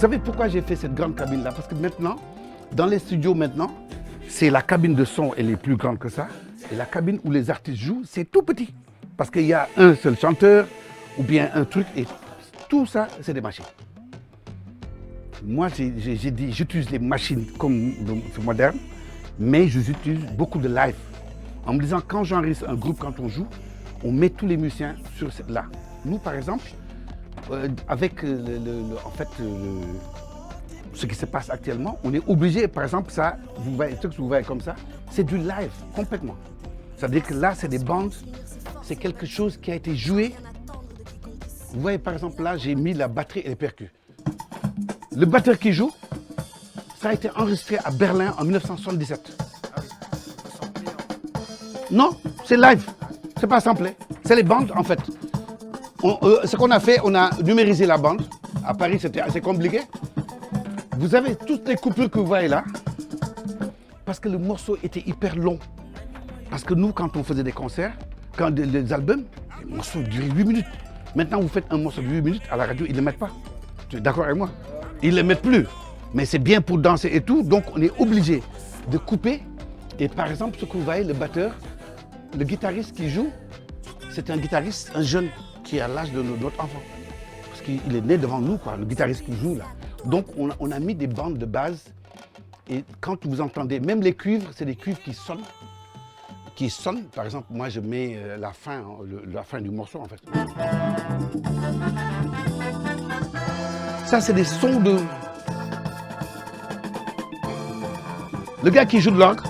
savez pourquoi j'ai fait cette grande cabine-là? Parce que maintenant, dans les studios maintenant, c'est la cabine de son, elle est plus grande que ça. Et la cabine où les artistes jouent, c'est tout petit. Parce qu'il y a un seul chanteur ou bien un truc et tout ça, c'est des machines. Moi, j'ai dit, j'utilise les machines comme moderne, mais j'utilise beaucoup de live. En me disant, quand j'enregistre un groupe, quand on joue, on met tous les musiciens sur là. Nous, par exemple, avec ce qui se passe actuellement, on est obligé, par exemple, ça, vous voyez, ce que vous voyez comme ça, c'est du live, complètement. C'est-à-dire que là, c'est des bandes, c'est quelque chose qui a été joué. Vous voyez, par exemple, là, j'ai mis la batterie et les percus. Le batteur qui joue, ça a été enregistré à Berlin en 1977. Non, c'est live, c'est pas samplé, c'est les bandes en fait. Ce qu'on a fait, on a numérisé la bande. À Paris, c'était assez compliqué. Vous avez toutes les coupures que vous voyez là, parce que le morceau était hyper long. Parce que nous, quand on faisait des concerts, quand des albums, les morceaux duraient 8 minutes. Maintenant, vous faites un morceau de 8 minutes, à la radio, ils ne le mettent pas. Tu es d'accord avec moi? Ils ne le mettent plus. Mais c'est bien pour danser et tout, donc on est obligé de couper. Et par exemple, ce que vous voyez, le batteur, le guitariste qui joue, c'est un guitariste, un jeune qui est à l'âge de notre enfant. Parce qu'il est né devant nous, quoi, le guitariste qui joue là. Donc on a mis des bandes de base. Et quand vous entendez, même les cuivres, c'est des cuivres qui sonnent. Par exemple, moi je mets la fin du morceau en fait. Ça, c'est des sons de... Le gars qui joue de l'orgue,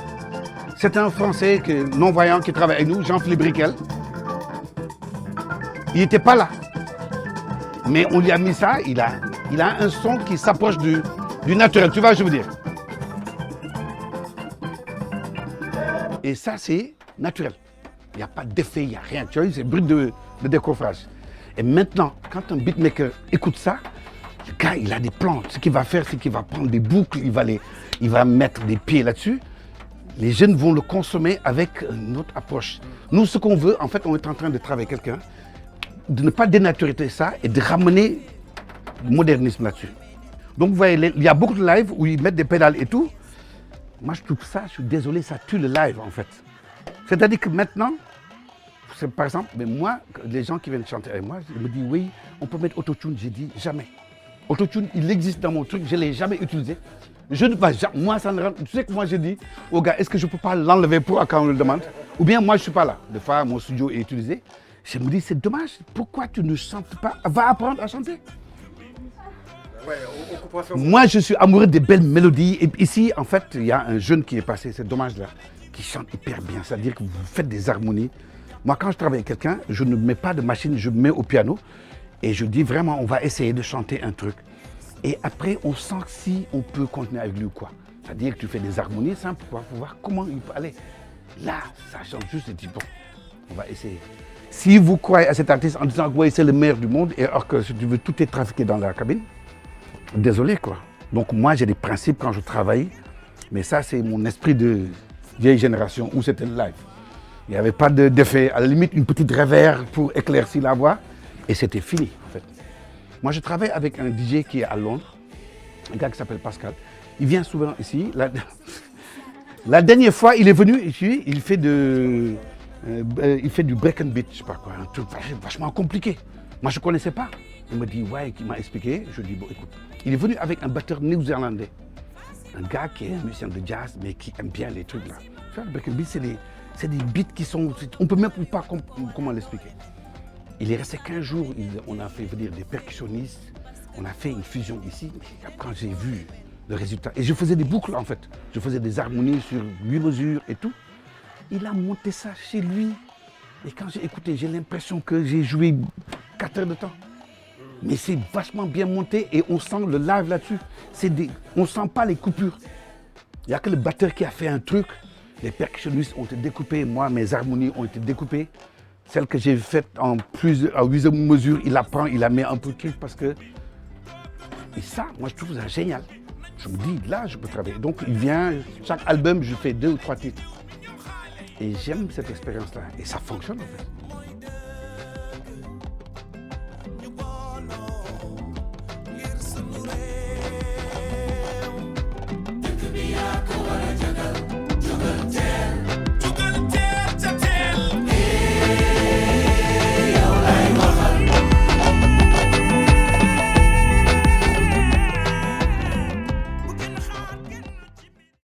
c'est un Français non-voyant qui travaille avec nous, Jean-Philippe Briquel. Il n'était pas là. Mais on lui a mis ça, il a un son qui s'approche du naturel, tu vois, je veux dire. Et ça, c'est naturel. Il n'y a pas d'effet, il n'y a rien. Tu vois, c'est brut de décoffrage. Et maintenant, quand un beatmaker écoute ça, le gars, il a des plans. Ce qu'il va faire, c'est qu'il va prendre des boucles, il va mettre des pieds là-dessus. Les jeunes vont le consommer avec notre approche. Nous, ce qu'on veut, en fait, on est en train de travailler avec quelqu'un, de ne pas dénaturer ça et de ramener le modernisme là-dessus. Donc, vous voyez, il y a beaucoup de live où ils mettent des pédales et tout. Moi, je trouve ça, je suis désolé, ça tue le live, en fait. C'est-à-dire que maintenant, par exemple, mais moi, les gens qui viennent chanter avec moi, ils me disent, oui, on peut mettre autotune. J'ai dit, jamais. Autotune, il existe dans mon truc, je ne l'ai jamais utilisé. Je ne vais jamais, moi, ça ne rentre. Tu sais que moi, je dis aux gars, est-ce que je ne peux pas l'enlever pour quand on le demande? Ou bien moi, je ne suis pas là. Des fois, mon studio est utilisé. Je me dis, c'est dommage, pourquoi tu ne chantes pas? Va apprendre à chanter. Ouais, on comprend ça. Moi, je suis amoureux des belles mélodies. Et ici, en fait, il y a un jeune qui est passé, c'est dommage là, qui chante hyper bien. C'est-à-dire que vous faites des harmonies. Moi, quand je travaille avec quelqu'un, je ne mets pas de machine, je mets au piano. Et je dis vraiment, on va essayer de chanter un truc. Et après, on sent si on peut continuer avec lui ou quoi. C'est-à-dire que tu fais des harmonies simples pour voir comment il peut aller. Là, ça chante juste et dis bon, on va essayer. Si vous croyez à cet artiste en disant que ouais, c'est le meilleur du monde, et alors que si tu veux, tout est trafiqué dans la cabine, désolé quoi. Donc moi, j'ai des principes quand je travaille, mais ça, c'est mon esprit de vieille génération où c'était le live. Il n'y avait pas d'effet, à la limite, une petite réverb pour éclaircir la voix, et c'était fini en fait. Moi, je travaille avec un DJ qui est à Londres, un gars qui s'appelle Pascal. Il vient souvent ici. La dernière fois, il est venu ici, il fait du break-and-beat, je sais pas quoi, un truc vachement compliqué. Moi, je ne connaissais pas. Il me dit, ouais, il m'a expliqué. Je dis, bon, écoute, il est venu avec un batteur néo-zélandais. Un gars qui est un musicien de jazz, mais qui aime bien les trucs là. Tu vois, le break-and-beat, c'est des beats qui sont... On ne peut même pas comment l'expliquer. Il est resté 15 jours, on a fait venir des percussionnistes, on a fait une fusion ici. Mais quand j'ai vu le résultat, et je faisais des boucles en fait, je faisais des harmonies sur 8 mesures et tout. Il a monté ça chez lui. Et quand j'ai écouté, j'ai l'impression que j'ai joué 4 heures de temps. Mais c'est vachement bien monté et on sent le live là-dessus. On ne sent pas les coupures. Il n'y a que le batteur qui a fait un truc. Les percussionnistes ont été découpés, moi mes harmonies ont été découpées. Celle que j'ai faite à 8 mesures, il la prend, il la met un peu de truc parce que... Et ça, moi je trouve ça génial. Je me dis, là je peux travailler. Donc il vient, chaque album je fais 2 ou 3 titres. Et j'aime cette expérience-là. Et ça fonctionne en fait.